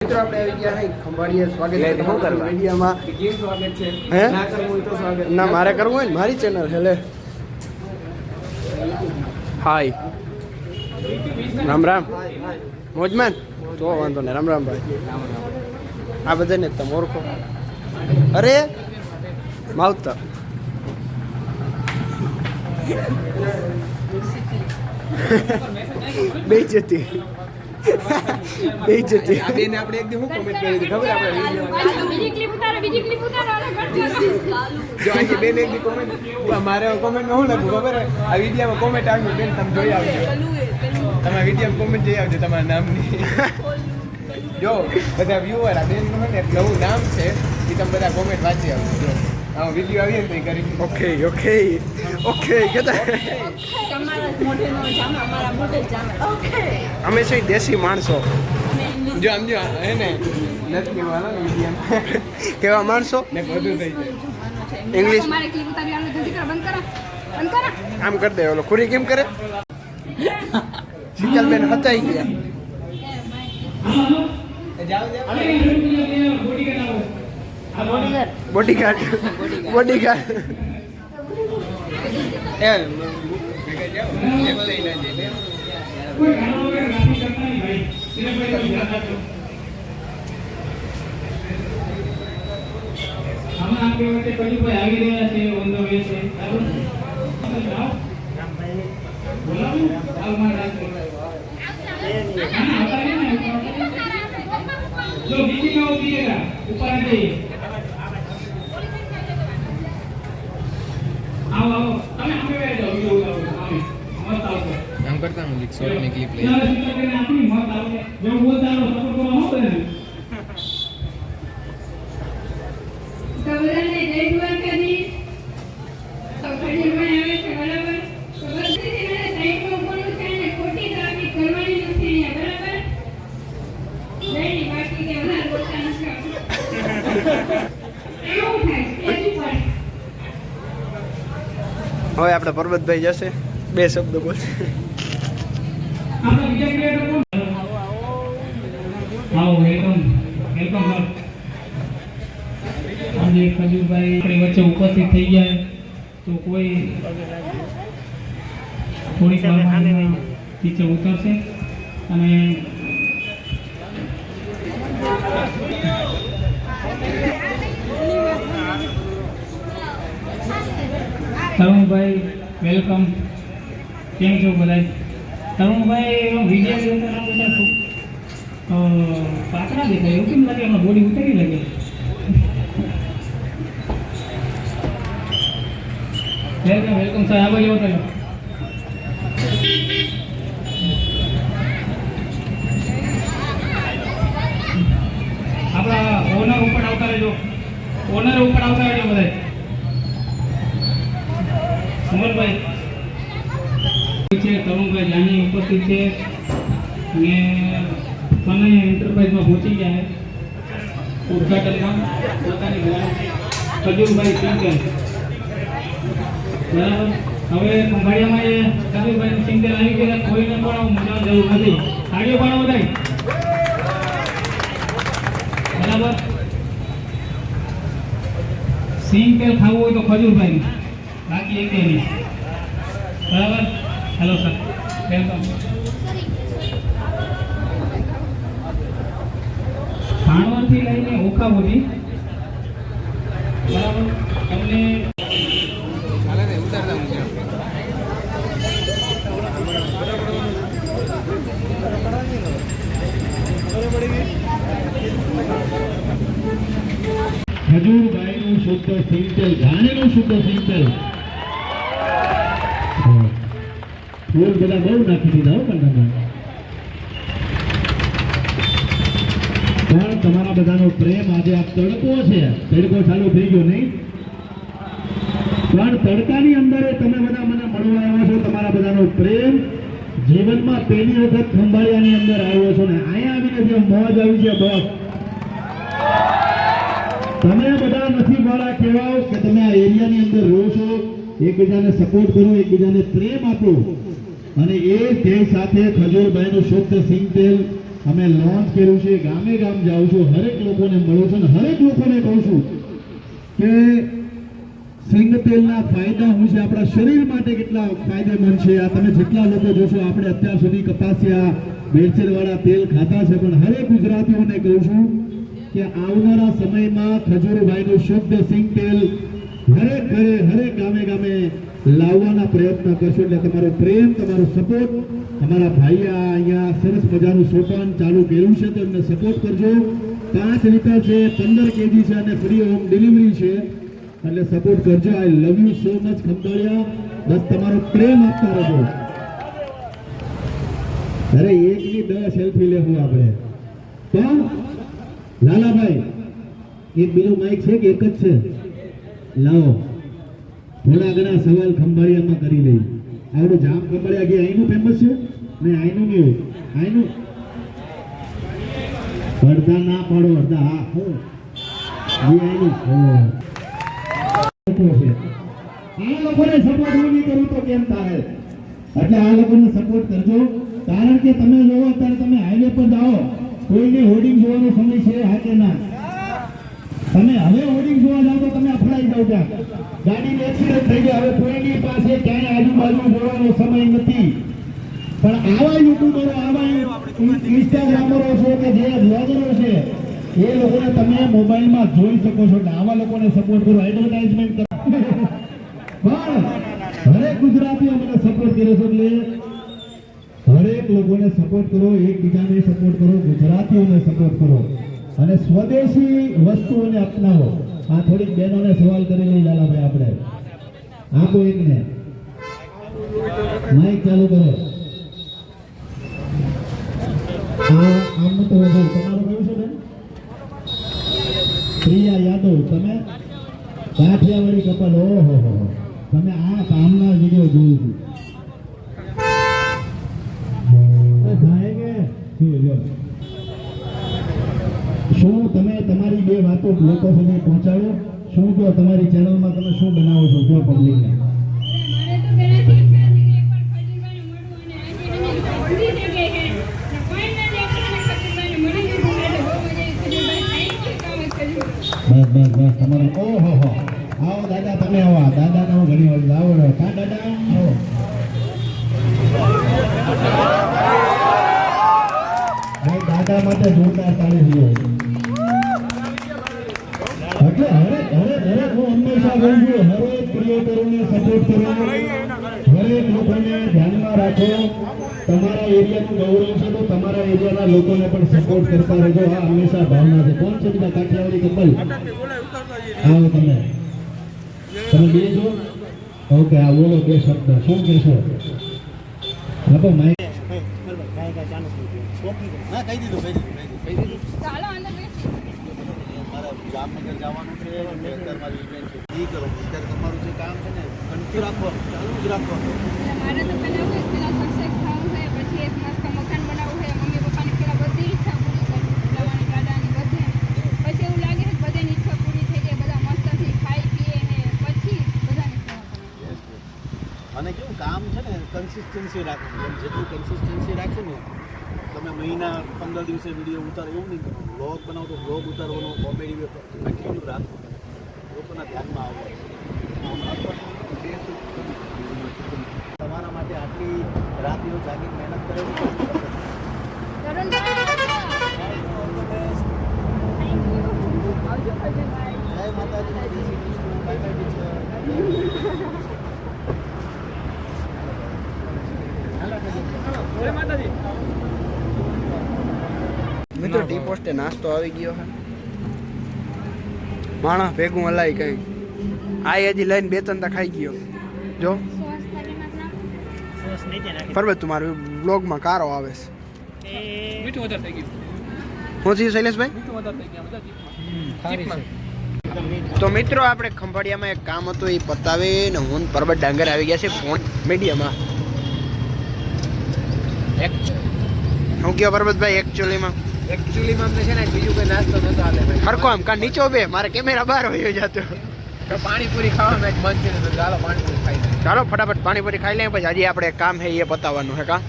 મિત્રો આપણે આવી ગયા હે ખંભાળીએ સ્વાગત છે તમારું મીડિયામાં કેમ સ્વાગત છે હે ના કરવું હોય તો સ્વાગત ના મારે કરવું હોય ને મારી ચેનલ છે લે હાય રામ રામ મોજમાન તો વાંધો ને રામ રામ ભાઈ આ બધાને તમે ઓળખો અરે માવતર બે જતી બેન આપણે એક દી હું કોમેન્ટ કરી હતી ખબર આપણે બીજી ક્લિપ ઉતારો જો આજે બેન એક દી કોમેન્ટ મારે કોમેન્ટમાં હું લખું ખબર આ વિડિયોમાં કોમેન્ટ આવી બેન તમે જોઈ આવજો તમારા વિડિયોમાં કોમેન્ટ જોઈ આવજો તમારા નામની જો બધા વ્યુઅર આ બેન નું ને નવું નામ છે એ તમે બધા કોમેન્ટ વાંચી આવજો જો આ વિડિયો આવી ને તો કરી ઓકે કેતા અમે છે દેશી માણસો જો આમ જો હે ને નથી કેવાના ને વિડિયો કેવા માણસો ને બધું થઈ જાય ઇંગ્લિશ મારે ક્લિપ ઉતારી આલો જલ્દી કર બંધ કર આમ કર દે ઓલો ખુરી કેમ કરે શીતલ બેન હતાઈ ગયા જાવ બોડીગાર્ડ એ हम करता हूँ लिख शॉर्ट में क्लिप ले जो बोलता है सपोर्ट करो हो बे कबरन ने जय द्वारका दी तो खड़ी में આવે છે બરાબર તો બધી એને સાઈડ પર બોલું છે ને ખોટી ટ્રાફિક કરવાની નથી અહીંયા બરાબર જયની બાકી કે વધારે બોલતા નથી એવું થાય એ શું હવે આપણે પરબતભાઈ જશે બે શબ્દ બોલશે આપણે બીજા ક્રિએટર કોણ આવો વેલકમ સર આજે ખજૂરભાઈ આપણી વચ્ચે ઉપસ્થિત થઈ ગયા તો કોઈ થોડીક વારમાં નીચે ઉતરશે અને તરુણભાઈ વેલકમ કેમ છો બધા તરુણભાઈ વિડીયો જોતા બધા પાતળા દેખાય એવું કેમ લાગે એમાં બોડી ઉતરી લાગે વેલકમ સર આ બાજુ ઉતરો આપણા ઓનર ઉપર આવતા રહેજો બધા અમરભાઈ છે તરુણભાઈ જાની ઉપસ્થિત છે ને મને એન્ટરપ્રાઇઝમાં પહોંચી ગયા ઉદઘાટનમાં પોતાની બ્રાન્ચ ખજૂરભાઈ સિંગલ બરાબર હવે ખંભાળિયામાં એ ખજૂરભાઈની સિંગલ આવી ગયા કોઈને પણ મજાની જરૂર નથી તાળીઓ પાડો બધાય બરાબર સિંગલ ખાવું હોય તો ખજૂરભાઈ બાકી એક નહીં બરાબર હેલો સર વેલકમ ભાણવરથી લઈને ઓખા સુધી બરાબર તમને ખજૂરભાઈનું શુદ્ધ સિંગલ જાણીનું શુદ્ધ સિંગલ ફૂલ બધા બહુ નાખી દીધા પણ તમારા બધાનો પ્રેમ આજે આ તડકો છે તડકો ચાલુ થઈ ગયો નહીં પણ તડકાની અંદર તમે બધા મને મળવા આવ્યા છો તમારા બધાનો પ્રેમ જીવનમાં પહેલી વખત ખંભાળિયાની અંદર આવ્યો છો ને અહીંયા આવીને જે મોજ આવી છે બસ તમે બધા નસીબવાળા કહેવાઓ કે તમે આ એરિયાની અંદર રહો છો એકબીજાને સપોર્ટ કરો એકબીજાને પ્રેમ આપો અને એ ધ્યેય સાથે ખજૂરભાઈનું શુદ્ધ સિંગતેલ અમે લોન્ચ કર્યું છે, ગામે ગામ જાઉં છું, હરેક લોકોને મળું છું અને હરેક લોકોને કહું છું કે સિંગ તેલના ફાયદા શું છે, આપણા શરીર માટે કેટલા ફાયદેમંદ છે. આ તમે જેટલા લોકો જોશો, આપણે અત્યાર સુધી કપાસિયા ભેળસેળવાળા તેલ ખાધા છે, પણ હરેક ગુજરાતીઓને કહું છું કે આવનારા સમયમાં ખજૂરભાઈનું શુદ્ધ સિંગ તેલ હરેક ઘરે, હરેક ગામે ગામે લાવવાના પ્રયત્ન કરશો. એટલે તમારો પ્રેમ, તમારો સપોર્ટ, અમારા ભાઈએ અહીંયા સરસ મજાનું સોપાન ચાલુ કર્યું છે, તો એમને સપોર્ટ કરજો. 5 લીટર છે, 15 કેજી છે અને ફ્રી હોમ ડિલિવરી છે, એટલે સપોર્ટ કરજો. I love you so much Khambhalia. બસ તમારો પ્રેમ આપતા રહેજો. અરે એકની 10 સેલ્ફી લેવું આપણે તો લાલાભાઈ, એક બીજું માઇક છે કે એક જ છે? લાવો, થોડા ઘણા સવાલ ખંભાળિયામાં કરી લઈ. આવડું જામ ખંભાળિયા ગયા અહીંનું ફેમસ છે ને? અહીંનું નહીં, અહીંનું અડધા ના પાડો, અડધા હા હો અહીંનું છે. આ લોકોને સપોર્ટ નહીં કરું તો કેમ થાય? એટલે આ લોકોને સપોર્ટ કરજો. કારણ કે તમે જોવો, અત્યારે તમે હાઈવે પર જાઓ, કોઈને હોર્ડિંગ જોવાનો સમય છે હા કે ના? તમે હવે હોર્ડિંગ જોવા જાઓ તો તમે અફડાઈ જાઓ, ત્યાં ગાડીને એક્સિડન્ટ થઈ જાય. હવે કોઈની પાસે ક્યાંય આજુબાજુ જોવાનો સમય નથી. પણ આવા યુટ્યુબરો, આવા ઇન્સ્ટાગ્રામરો છે કે જે બ્લોગરો છે, એ લોકોને તમે મોબાઈલમાં જોઈ શકો છો. એટલે આવા લોકોને સપોર્ટ કરો, એડવર્ટાઇઝમેન્ટ કરો. પણ હરેક ગુજરાતીઓ મને સપોર્ટ કરે છે, એટલે હરેક લોકોને સપોર્ટ કરો, એકબીજાને સપોર્ટ કરો, ગુજરાતીઓને સપોર્ટ કરો અને સ્વદેશી વસ્તુઓને અપનાવો. આ થોડીક બહેનોને સવાલ કરી લઈ લાલાભાઈ, આપણે આપો એકને માઇક ચાલુ કરો. આમ તો તમારું કયું છે બેન? પ્રિયા યાદવ. તમે કાઠિયાવાડી કપલ. ઓહો હો, તમે આ કામના વિડીયો જોયું છું. શું તમે તમારી બે વાતો લોકો સુધી પહોંચાડો? શું જો તમારી ચેનલમાં તમે શું બનાવો છો? જો પબ્લિકને મારે તો પહેલાથી ઈચ્છા હતી કે એકવાર ખજૂરભાઈને મળું અને આજે મને ભૂલી જ ગઈ છે. ને ફાઇનલી આપણને ખજૂરભાઈને મળી લીધું એટલે બહુ મજા આવી. Khajurbhai thank you so much Khajurbhai. બસ તમારે ઓહો હો. આવો દાદા, તમે આવો. દાદાને હું ઘણી વાર લાવો. કા દાદા આવો. ભાઈ દાદા માટે જોરદાર તાળી દીધો. એટલે હરેક હું હંમેશા કહું છું, હરેક ક્રિએટરોને સપોર્ટ કરો, હરેક લોકોને ધ્યાનમાં રાખો. તમારા એરિયાનું ગૌરવ છે તો તમારા એરિયાના લોકોને પણ સપોર્ટ કરતા રહેજો. આ હંમેશા ભાવના છે. કોણ છે બીજા કાઠિયાવાડી કપલ? આવો તમે બે છો? ઓકે, આ બોલો 2 શબ્દ. શું કહેશો? આપો માઇક. ચાલો અંદર બેસી. જામનગર જવાનું છે, મારી ઇવેન્ટ છે, એ કરો. અત્યારે તમારું જે કામ છે ને કન્ટિન્યુ રાખવાનું, ચાલુ જ રાખવાનું. એટલે મારે તો પહેલા એવું પહેલા સક્સેસ થવું છે, પછી એક મસ્ત મકાન બનાવવું છે, મમ્મી પપ્પાની પહેલા બધી ઈચ્છા પૂરી કરવી, જવાની દાદાની બધે. પછી એવું લાગે છે કે બધાની ઈચ્છા પૂરી થઈ જાય, બધા મસ્તથી ખાઈ પીએ ને પછી બધાની સેવા કરે. અને કેવું કામ છે ને, કન્સિસ્ટન્સી રાખવું. જેટલું કન્સિસ્ટન્સી રાખશો ને, તમે મહિના 15 દિવસે વિડીયો ઉતારો એવું નહીં કરો. બ્લોગ બનાવો તો બ્લોગ ઉતારવાનો, કોમેડી કન્ટિન્યુ રાખો, લોકોના ધ્યાનમાં આવે. તમારા માટે આટલી રાત દિવસ જાગીને મહેનત કરે છે. તરુણભાઈ, થેન્ક યુ. આવજો ખજૂરભાઈ. જય માતાજી, જય Shri Krishna, bye bye teacher. મિત્રો ટી પોસ્ટે નાસ્તો આવી ગયો છે. માણસ ભેગું હલાય કઈ આ હજી લઈને 2-3 તા ખાઈ ગયો. જો સોસ કરી નાખના. પરબત તમારું બ્લોગમાં કારો આવે છે. મીઠું વધારે થઈ ગયું. હું થયું શૈલેષભાઈ? મીઠું વધારે થઈ ગયા બધા. તો મિત્રો આપણે ખંભાળિયામાં એક કામ હતું, એ પતાવી ને હું પરબત ડાંગર આવી ગયા છે ફોન મીડિયામાં. હું કયો પરબતભાઈ? એકચ્યુઅલીમાં છે ને બીજું કોઈ નાસ્તો નતો હાલે ભાઈ. હરકો આમ કા નીચો બે, મારે કેમેરા બહાર વયો જતો. તો પાણીપુરી ખાવાનું એક મન છે ને, તો ચાલો પાણીપુરી ખાઈ લઈએ. ચાલો ફટાફટ પાણીપુરી ખાઈ લઈએ, પછી હજી આપણે કામ છે એ પતાવવાનું છે કા.